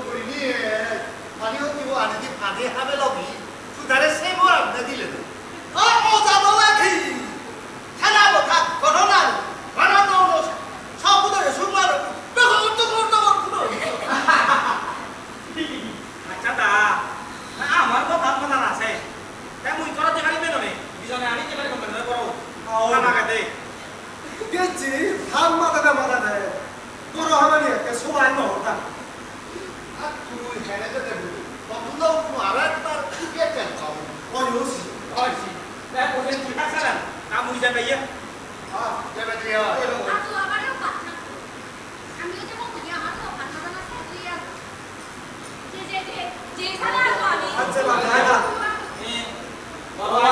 그리니 아니 어디고 아니지 반에 하멜로기 두 달에 세 번 안 되길래 오자도라키 하나보다 거론한 바라노노 사부들의 술말을 내가 어떡하고 맞다. আমার কথা কথা না আছে তাই মুই করাতে পারিবে ননে বিজনে আনিতে পারিব না করো আমাকে দে 됐지 한마다가 마다네 তোর 하나니 একটা সবাই নহতা 아 তুই হেরে যেতে বলি বন্ধুরা কোনো আরেকবার ঠিকই আছে 어디오시 আইছি তাই কোজেন ঠিক আছে না না মুই যাবে ইয়া যাবে দিয়া আতো আমারও পাঠা আমিও যেমন করি আমারও পাঠা না সাজিয়া যে সারা আমি আচ্ছা বাবা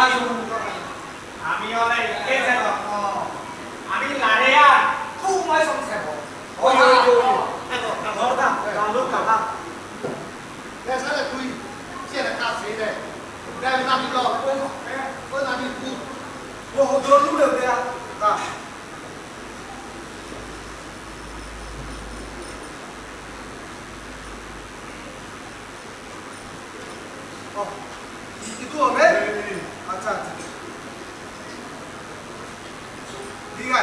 আমি ওরে কে যাব আমি লারেয়া খুব মই সংসার 너다 나도 가봐 내 살에 তুই সেটা কাজ হইলে 내가 나도 너 나도 구 뭐 너도 그래 내가 나 이거 왜? 아차 아차 네가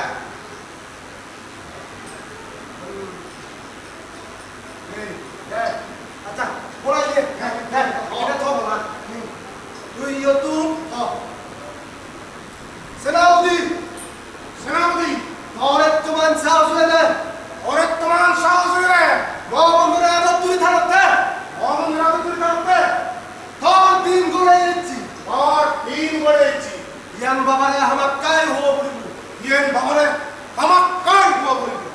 네 아차 뭐라 이게 네 이래 더 뭐라 너희 여뚱 세나우디 오랫동안 사우스에 오랫동안 사우스에 뭐분들하고 둘이 다뤘대 뭐분들하고 둘이 다뤘대 더 빈고래 했지 빈거래 있지 이양 바바네 하마까이 호버리고 이엔 바바래 하마까이 구워버리고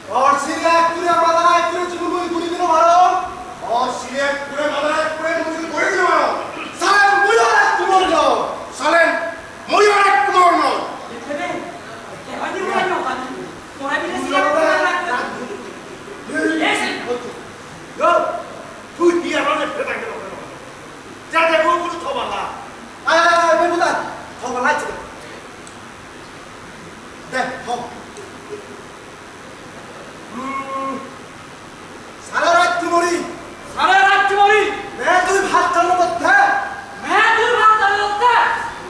얼씨가 꾸려 마다나 꾸려 죽은 분이 부리기로 바로 시에 꿀에 마다에 꿀에 무슨 보이지 마라 사람 무효라 구멍도 살렘 모여라 구멍을 이때네 아니 뭐라뇨 뭐라 비례 시야 예스 너 부디야 너네 배당대로 자대 공부를 더 말라 아 왜보다 더 말라지 네더 살아라 주머니 살아라 주머니 내둘 받다는 못해 매들 받다는데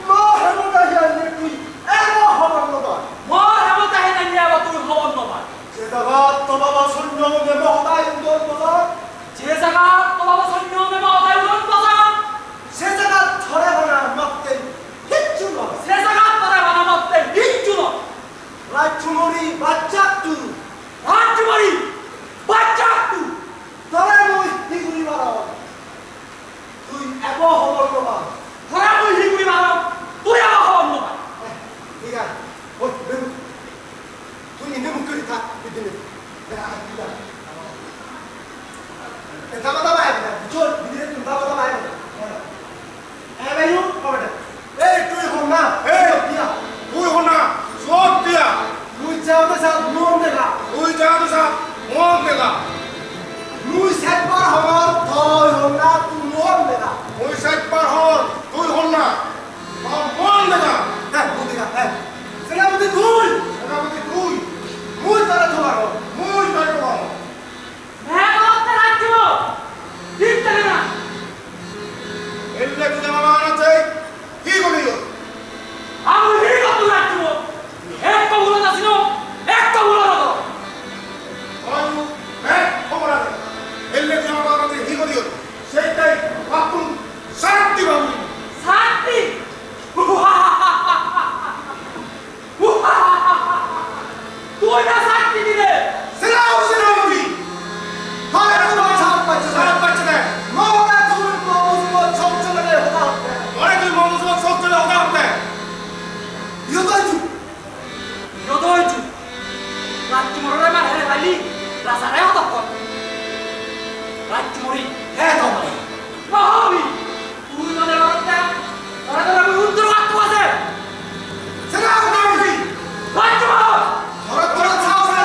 뭐 해보다 해야지 에로 허벌로다 뭘 해보다 해냈냐고 또 허원 놈아 제다가 떠봐봐 손명은 내 먹다 이런 돈 보자 제사가 또 봐봐 선명함에 마다 이런 거사 세자가 털에거나 먹대 hit주너 세사가 따라가나 맞대 민주노 라주머니 맞짝두 한주머니 맞짝두 너네 뭐 이구리 말아 그 에버 허벌로가 사람을 희구리 말아 또야 허원 놈아 네가 내가 돈이 내 목걸이 다 믿으면 내가 압니다 담아담아야 돼 저 니네 좀 담아담아야 돼 에베유 어버다 에이 তুই হনা এই দিয়া তুই হনা সব দিয়া তুই যাওতে সব মন দেখা তুই যাওতে সব মন দেখা তুই সেটবার হবার তুই হনা তুই মন দেখা তুই সাতবার হর তুই হনা মন দেখা হ্যাঁ বুঝিগা হ্যাঁ সেনাপতি তুই সেনাপতি তুই মুই তারা তোমার মুই তাকে বল 내가 어떤 학교 힘들으나 엘레 তুই আমার আছে কি করিও 아무 일도 학교 একটা উড়াদাসিনো একটা উড়াদাস আয়ু খবর আছে 엘레 তুই আমার আছে কি করিও সেইটাই আপন শান্তি বাবু শান্তি তুই না শান্তি দিলে সেনাপতি 하나 তোমার সাপ পাচ্ছে সাত পাচ্ছে না 뭐가 돈을 뽑으면 정전을 해오다 অনেক মনোযোগ সবচেয়ে ওটা হতে 이러다 주 여덟 주 라티모르만 해래 달리 라사레 하다권 라티모리 해도 마하미 우리만을 알았다 나라가라고 흔들어 갖고 가세 세나우디 라티모 돌아 차오세요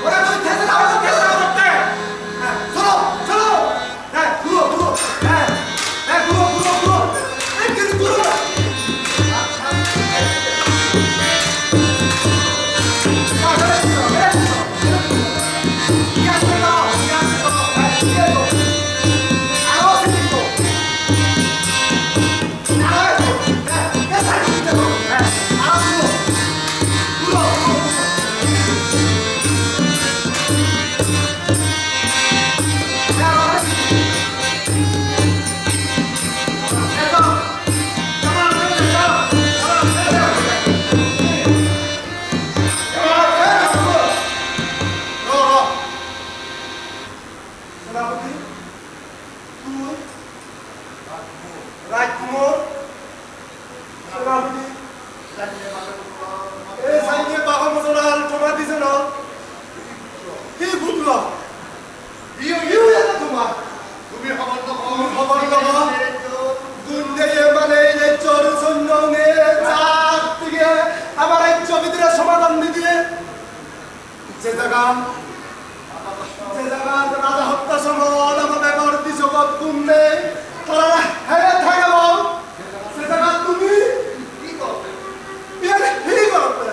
뭐라 너 대세 나와서 계속 나오는데 서로 네 불어 네 불어 애들이 불어 자 그랬어 이해하세요 সেনাপতি তুই রাজকুমার সেনাপতি এই সাইকে বাবা মজরাল তোমার দিছে না কি বুঝলো ইউ এটা তোমার তুমি খবর তো খবর দাও গুন্ডে মানে এই চোর সৈন্য নিয়ে চার থেকে আমার এই জমিদের সমাধান দিতে যে জায়গা রাজা হত্যা সময় আমাদের বর্তী জগৎ কুমনে তারা হেরে থাকব সে জায়গা তুমি কি করবে কি করবে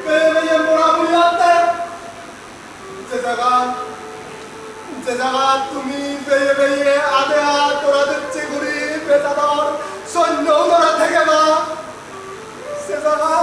পেয়ে মোড়া বুঝাতে যে জায়গা তুমি পেয়ে পেয়ে আদে তোরা দিচ্ছে ঘুরি বেতাদর সৈন্য ওরা থেকে বা সে জায়গা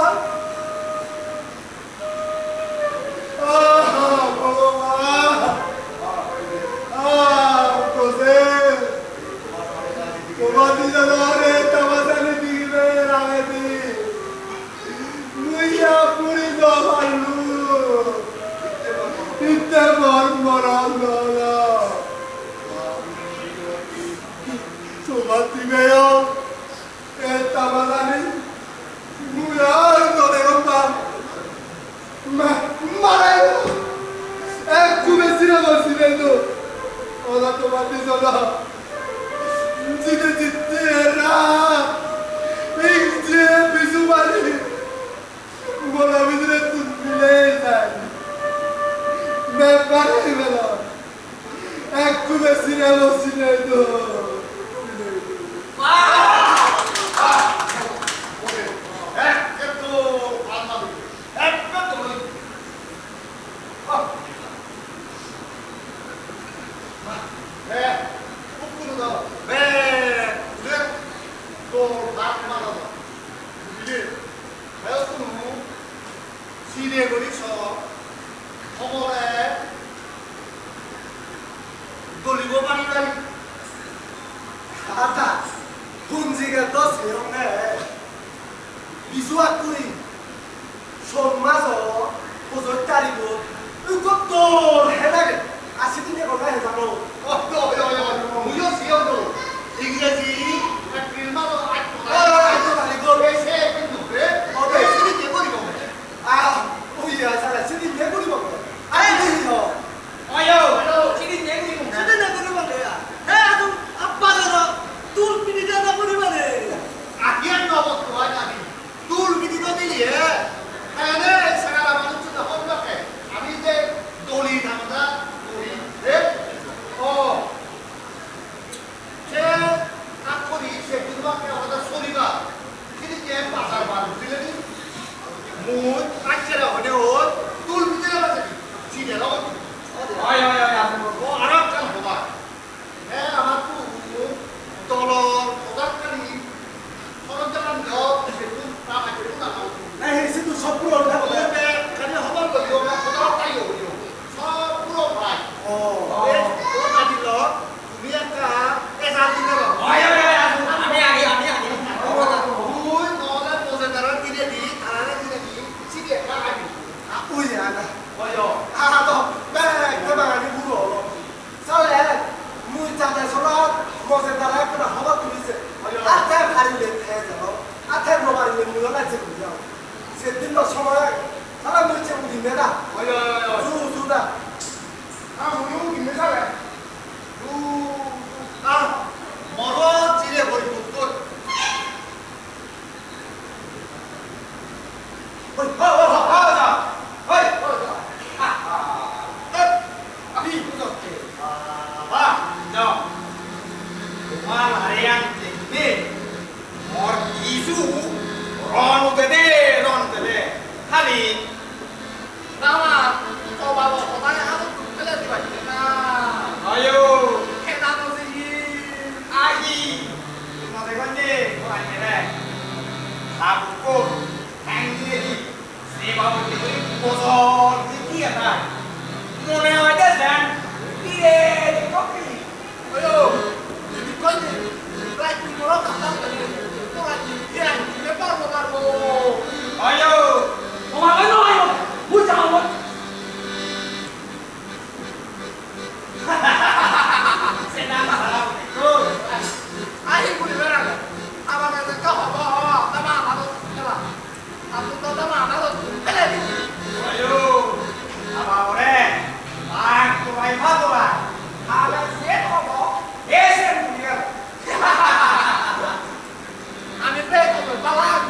আমি পেয়ে পালাম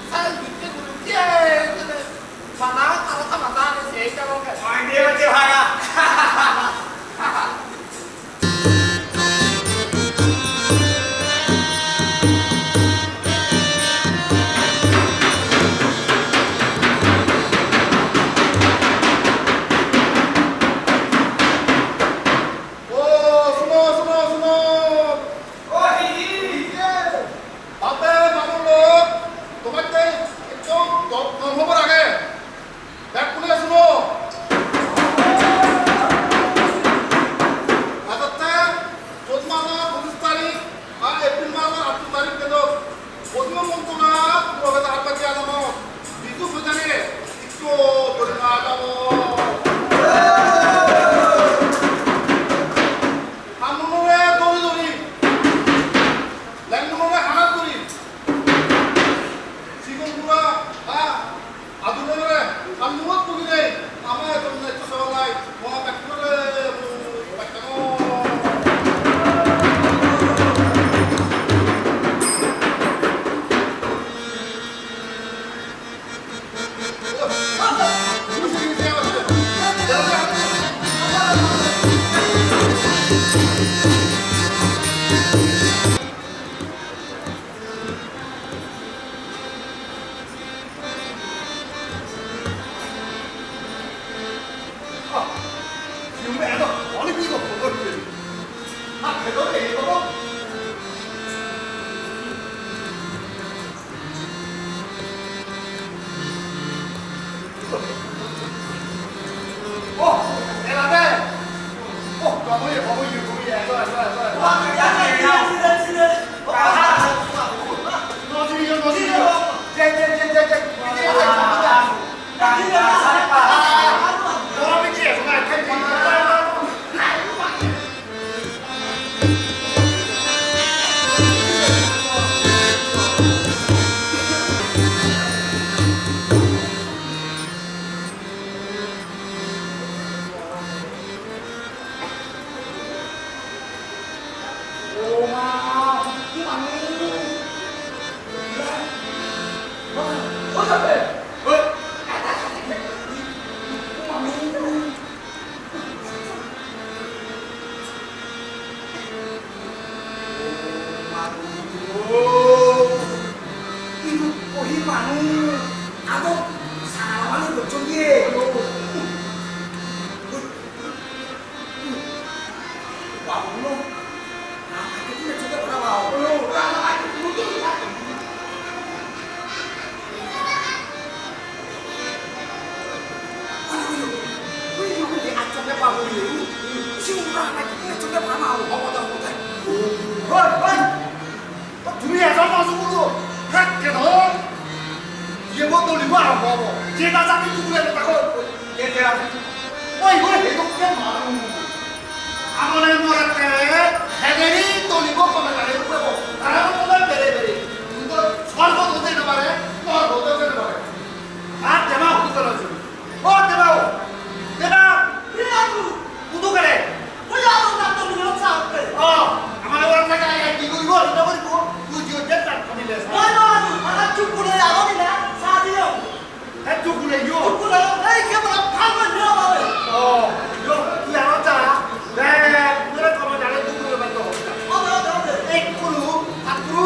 সারা দিতে গুলো দিয়ে বানা তারা তারা সেইটা বলকে মাইন্ডে হচ্ছে ভাগা ও শুনো শুনো শুনো বাপে মামুর লোক তোমাকে একটু দম হবার আগে ব্যাগ খুলে শুনো আচ্ছা 14 মাস 25 তারিখ আর এপ্রিল মাসের 8 তারিখ কিন্তু পশ্চিমবঙ্গনা প্রবেশ হাত দিয়ে আনো বিদ্যু সুজানে একটু ধরে না যাবো আমনুরে দড়ি দড়ি ল্যাংমনুরে হানাত দড়ি সিগনপুরা আদুরে আমনুত পুগিরে আমার জন্য একটু সবাই মহা ব্যক্তিরে বাচ্চানো 지금 애가 어느 비가 보거든요. 아, 그거네 이거. 애가 돼. 바보예, 좋아. 너 죽이죠. তুমি এজন মাসুগুলো থাকে তো ইয়ে মত দলি মারা বাবা যেটা জানি তুলে দেখো এতে ওই হেদো কে মারু আমনে মরাতে হেদেরি দলিব কোন গালে উপরে তারা কোন বেরে বেরে তো সর্ব হতে না পারে তোর হতে না পারে আর দেবা হতে না ও দেবা কুদু করে ওই আলো না তো নিও চাওতে ও আমারে ওরা টাকা কি করিব এটা করিব তুই যে যেটা করিলে ওই না আমার চুপ করে আগো দিলা সা দিও হে চুপ করে ইও চুপ করে এই কেবল ফালবে নিও বাবা ও ইও তুই আনো চা দে পুরো কম জানে তুই করে বাইতো ও দাও দাও এক কুলু আকুরু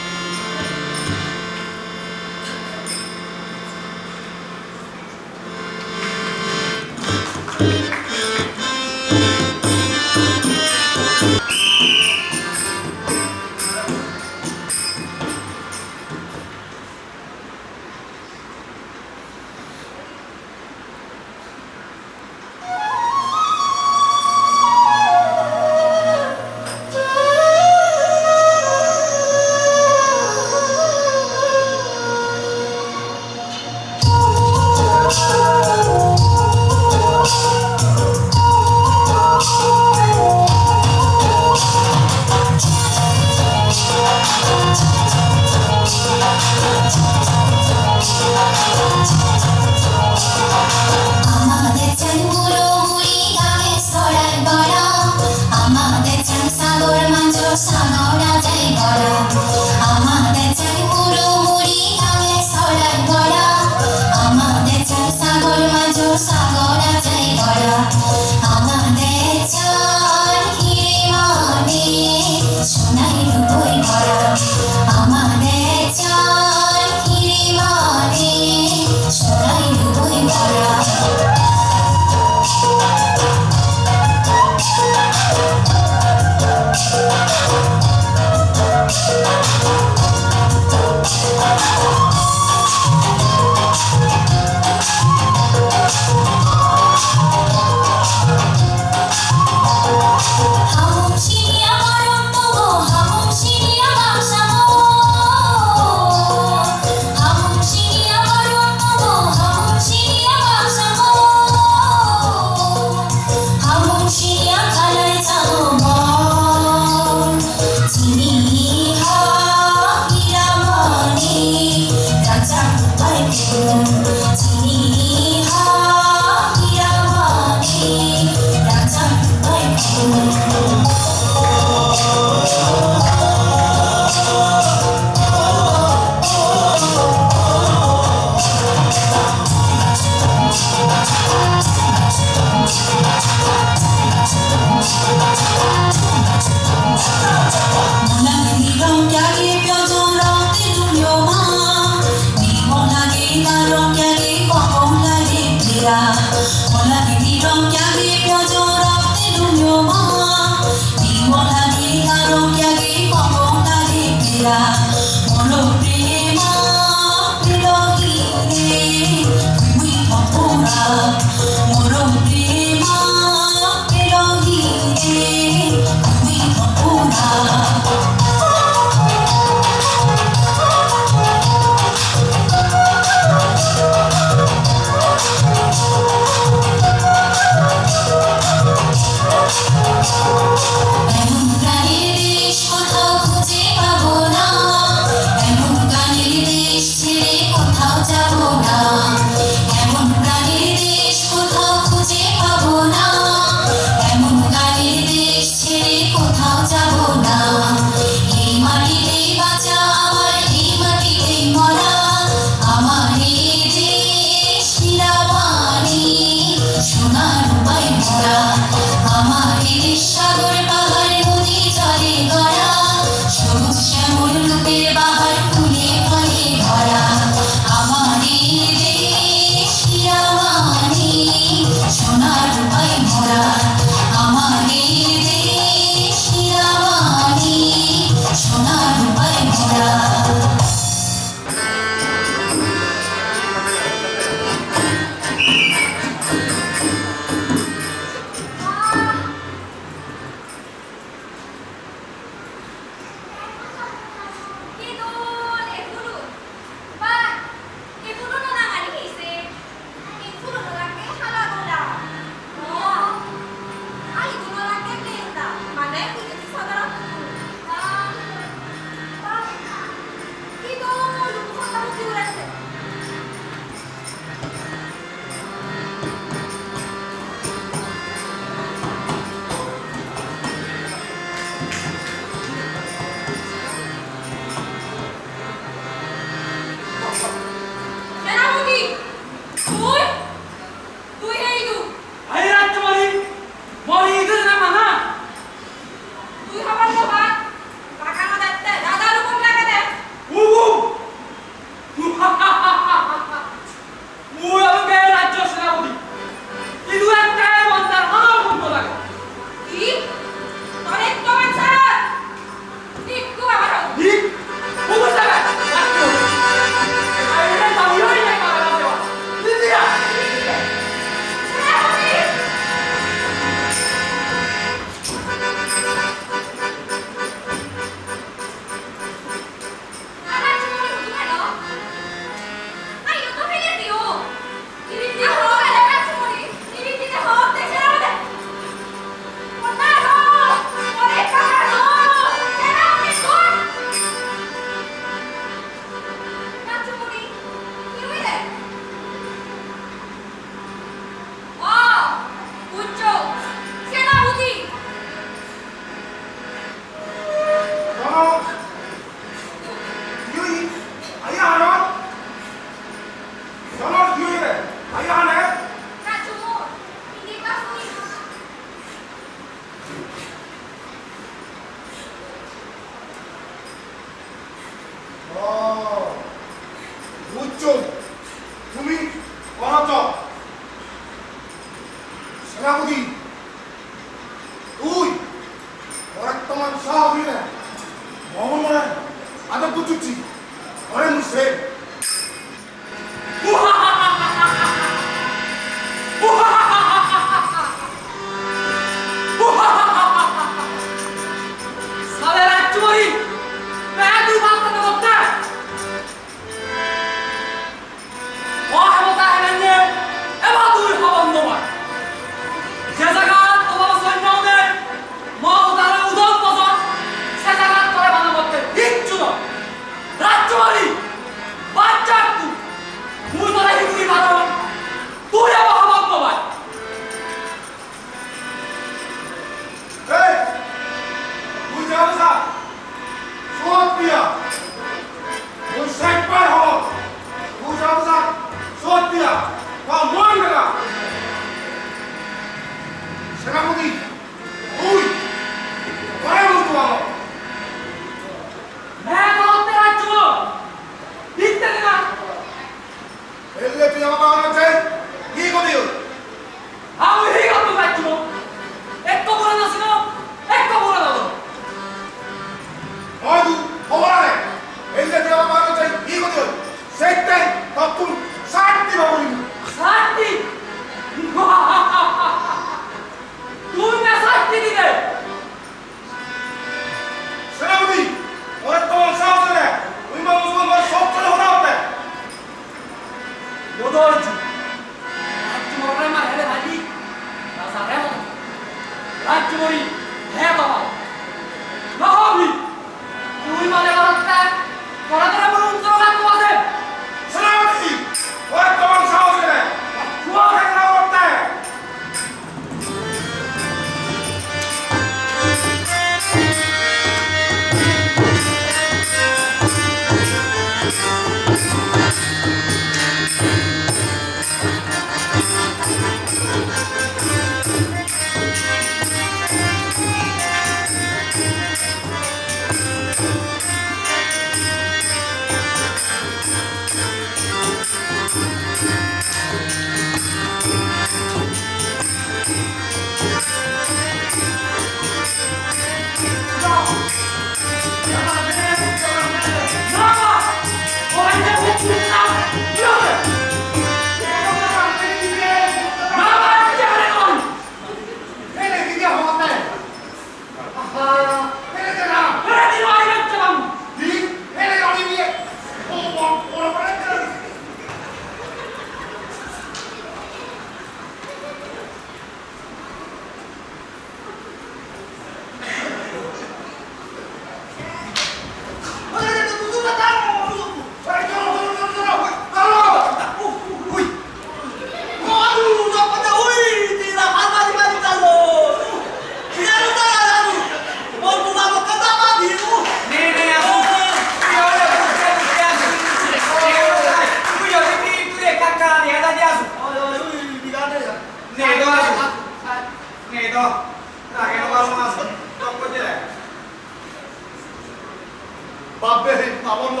ভাবল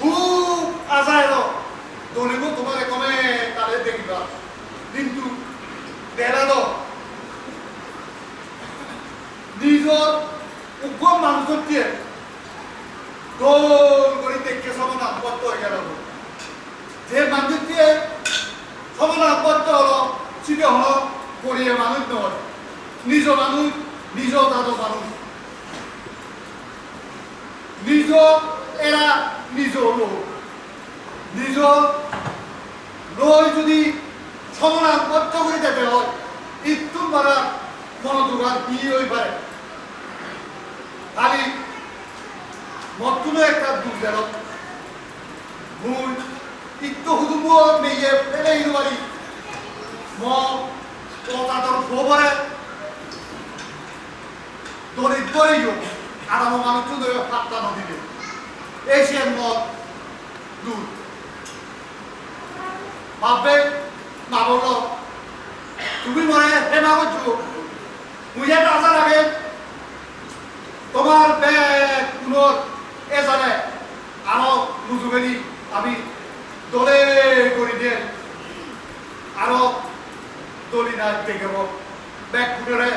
খুব আশায় দলিব তোমার এখানে তাদের দেখিবা কিন্তু দেরা নিজর উগ্র মানুষকে গোল করে দেখে সমানাপত্য হয়ে গেল যে মানুষকে সমানাপত্য হলো সেটা হলো কোরিয়া মানুষ নয় নিজ মানুষ নিজ দাদু মানুষ নিজ এরা নিজ লোক নিজ লই যদি সমানাপত্য করে যেতে হয় ইত্যুর বারা মনোযোগান কি হয়ে পারে খালি মতুনো একটা দুধ গেল মূল ইত্য হুদুম মেয়ে ফেলে ইনবারি ম তাদের খবরে দরিদ্রই হোক আরাম মানুষ পাত্তা নদীতে এশিয়ান মদ দুধ ভাববে মা বলল তুমি মনে হেমা করছো মুঝে আশা লাগে তোমার ব্যাগ পুনর এ জানে আরো বুঝবেনি আমি দলে করি দিয়ে আরো দলি না দেখব ব্যাগ পুনরে